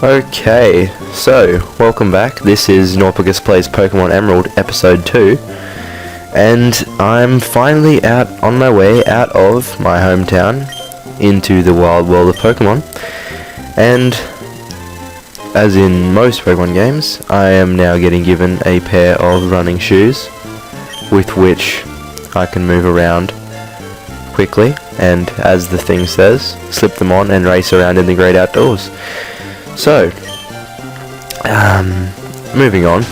Okay, so welcome back. This is Naupegus Plays Pokemon Emerald Episode 2, and I'm finally on my way out of my hometown into the wild world of Pokemon. And as in most Pokemon games, I am now getting given a pair of running shoes with which I can move around quickly, and as the thing says, slip them on and race around in the great outdoors. So, moving on,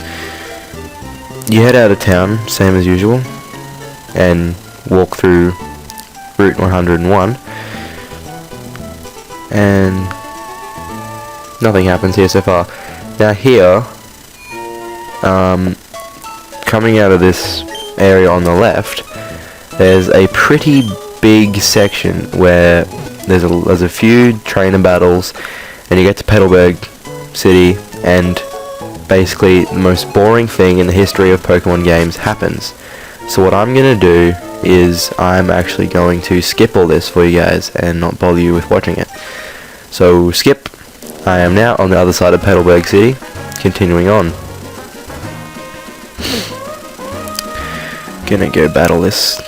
you head out of town, same as usual, and walk through Route 101, and nothing happens here so far. Now here, coming out of this area on the left, there's a pretty big section where there's a few trainer battles, and you get to Rustboro City, and basically the most boring thing in the history of Pokemon games happens. So what I'm going to do is I'm actually going to skip all this for you guys and not bother you with watching it. So skip. I am now on the other side of Rustboro City, continuing on. Gonna go battle this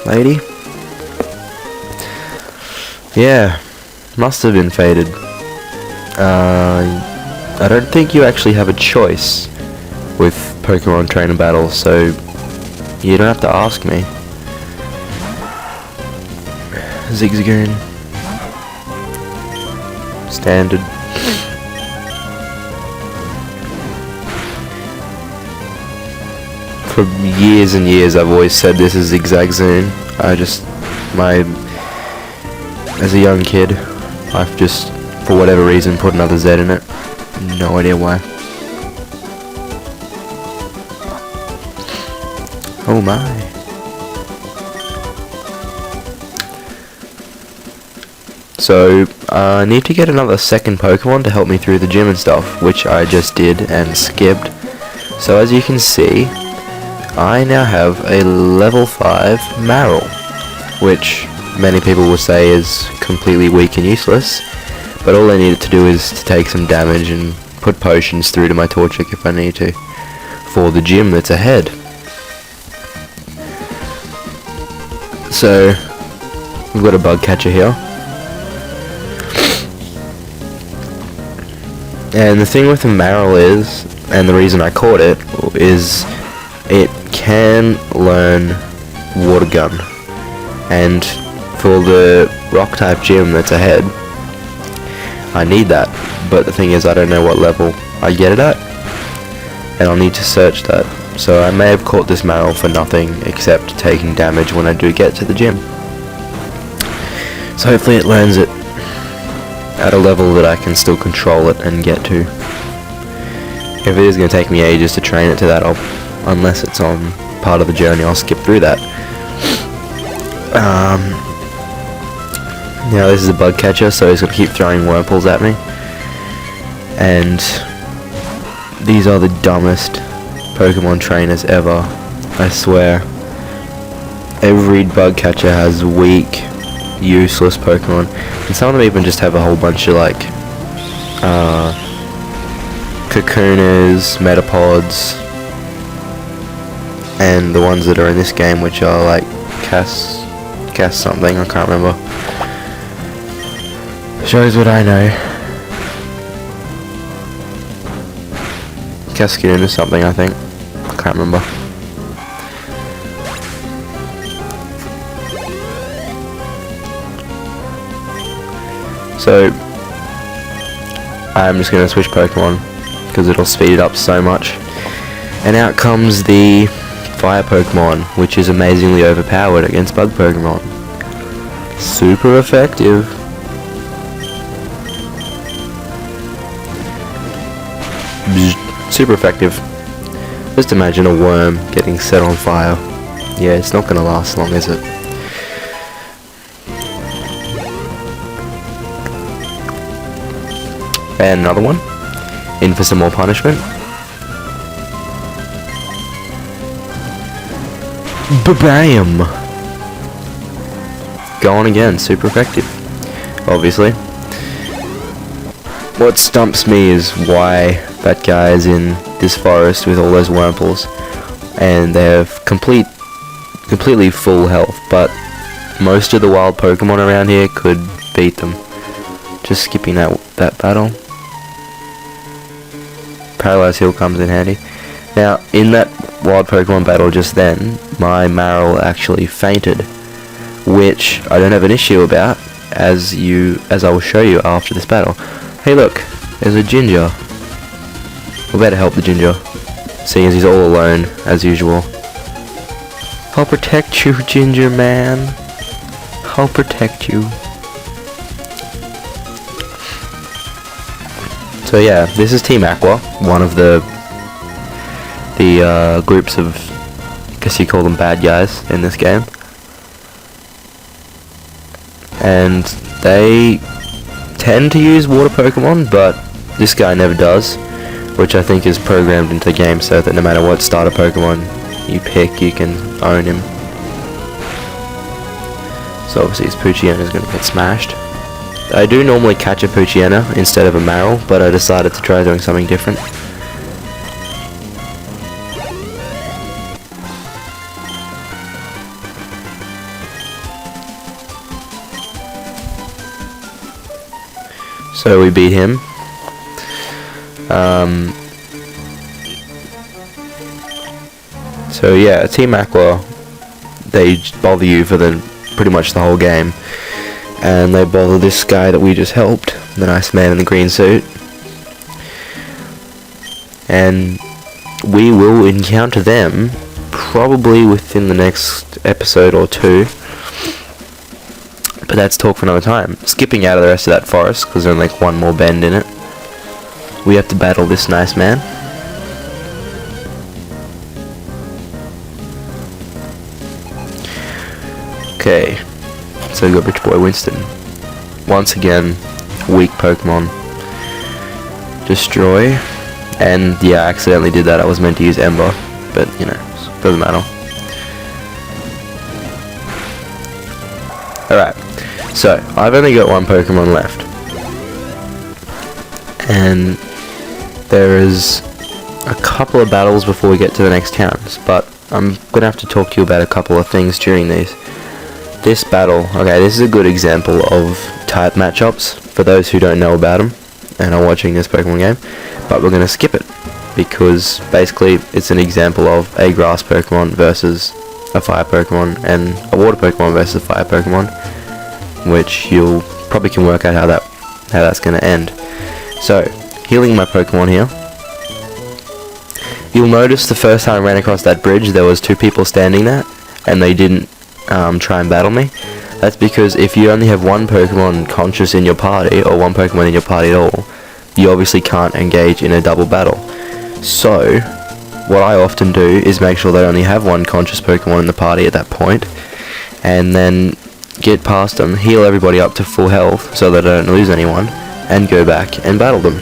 lady. Yeah, must have been fated. I don't think you actually have a choice with Pokemon trainer battles, so you don't have to ask me. Zigzagoon. Standard. For years and years I've always said this is Zigzagoon. As a young kid, I've just, for whatever reason, put another Z in it. No idea why. Oh my. So, I need to get another second Pokemon to help me through the gym and stuff, which I just did and skipped. So as you can see, I now have a level 5 Marill, which many people will say is completely weak and useless, but all I needed to do is to take some damage and put potions through to my Torchic if I need to, for the gym that's ahead. So, we've got a bug catcher here. And the thing with the Marill is, and the reason I caught it, is it can learn Water Gun. And for the rock type gym that's ahead, I need that, but the thing is I don't know what level I get it at, and I'll need to search that. So I may have caught this Marill for nothing except taking damage when I do get to the gym. So hopefully it learns it at a level that I can still control it and get to. If it is going to take me ages to train it to that, unless it's on part of the journey, I'll skip through that. Now this is a bug catcher, so he's going to keep throwing Wurmples at me. And these are the dumbest Pokemon trainers ever, I swear. Every bug catcher has weak, useless Pokemon, and some of them even just have a whole bunch of like Cocooners, Metapods, and the ones that are in this game, which are like Cass something, I can't remember. Shows what I know. Cascoon or something, I think. I can't remember. So, I'm just going to switch Pokemon, because it'll speed it up so much. And out comes the Fire Pokemon, which is amazingly overpowered against Bug Pokemon. Super effective. Super effective. Just imagine a worm getting set on fire. Yeah, it's not going to last long, is it? And another one. In for some more punishment. Ba-bam! Go on again, super effective. Obviously. What stumps me is why that guy is in this forest with all those Wurmples, and they have completely full health, but most of the wild Pokemon around here could beat them. Just skipping that battle. Paralyze Heal comes in handy. Now, in that wild Pokemon battle just then, my Marill actually fainted, which I don't have an issue about, as I will show you after this battle. Hey look, there's a Ginger. We better help the Ginger, seeing as he's all alone, as usual. I'll protect you, Ginger man. I'll protect you. So yeah, this is Team Aqua, one of the groups of, I guess you call them bad guys in this game. And they tend to use water Pokemon, but this guy never does, which I think is programmed into the game so that no matter what starter Pokemon you pick, you can own him. So obviously his Poochyena is going to get smashed. I do normally catch a Poochyena instead of a Marill, but I decided to try doing something different. So we beat him. So yeah, Team Aqua, they bother you for pretty much the whole game, and they bother this guy that we just helped, the nice man in the green suit, and we will encounter them probably within the next episode or two. But that's talk for another time. Skipping out of the rest of that forest, because there's only like one more bend in it. We have to battle this nice man. Okay, so we got Rich Boy Winston. Once again, weak Pokemon. Destroy. And yeah, I accidentally did that. I was meant to use Ember, but you know, doesn't matter. Alright. So, I've only got one Pokemon left, and there is a couple of battles before we get to the next towns, but I'm going to have to talk to you about a couple of things during these. This battle, okay, this is a good example of type matchups, for those who don't know about them, and are watching this Pokemon game, but we're going to skip it, because basically it's an example of a grass Pokemon versus a fire Pokemon, and a water Pokemon versus a fire Pokemon, which you'll probably can work out how that's going to end. So, healing my Pokemon here. You'll notice the first time I ran across that bridge, there was two people standing there, and they didn't try and battle me. That's because if you only have one Pokemon conscious in your party, or one Pokemon in your party at all, you obviously can't engage in a double battle. So, what I often do is make sure they only have one conscious Pokemon in the party at that point, and then get past them, heal everybody up to full health so that I don't lose anyone, and go back and battle them.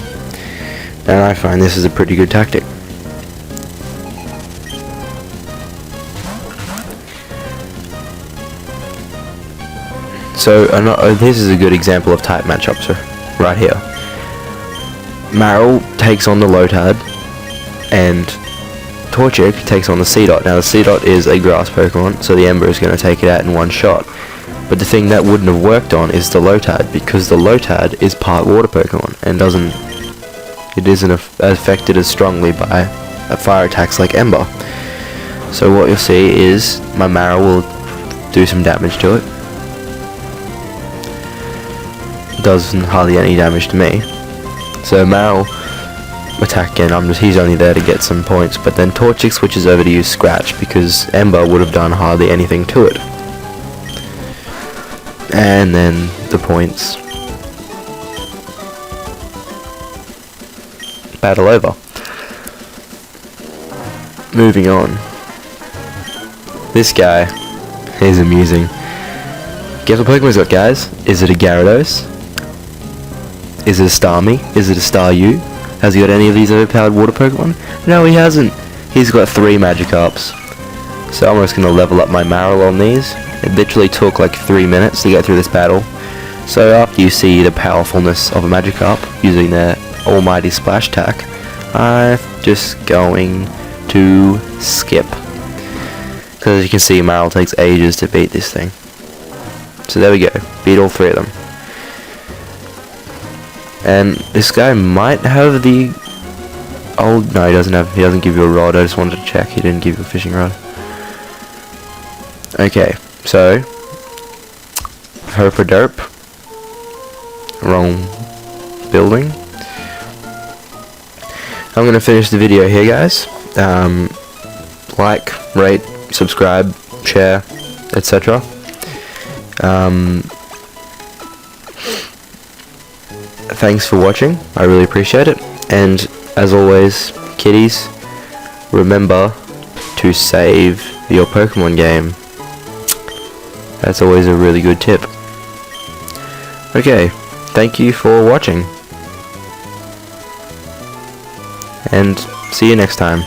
And I find this is a pretty good tactic. So this is a good example of type matchups right here. Marill takes on the Lotad, and Torchic takes on the Seedot. Now the Seedot is a grass Pokemon, so the Ember is going to take it out in one shot. But the thing that wouldn't have worked on is the Lotad, because the Lotad is part water Pokemon and isn't affected as strongly by fire attacks like Ember. So what you'll see is my Marill will do some damage to it. Does hardly any damage to me. So Marill attack again, he's only there to get some points, but then Torchic switches over to use Scratch because Ember would have done hardly anything to it. And then the points. Battle over. Moving on. This guy is amusing. Guess what Pokemon he's got, guys? Is it a Gyarados? Is it a Starmie? Is it a Staryu? Has he got any of these overpowered water Pokemon? No, he hasn't. He's got 3 Magikarps. So I'm just going to level up my Marill on these. It literally took like 3 minutes to get through this battle. So after you see the powerfulness of a Magikarp using their almighty splash attack, I'm just going to skip. Because as you can see, Marill takes ages to beat this thing. So there we go, beat all 3 of them. And this guy might have the... Oh, no, he doesn't give you a rod. I just wanted to check. He didn't give you a fishing rod. Okay, so Herpaderp. Wrong building. I'm gonna finish the video here, guys. Like, rate, subscribe, share, etc. Thanks for watching. I really appreciate it. And as always, kiddies, remember to save your Pokemon game. That's always a really good tip. Okay, thank you for watching. And see you next time.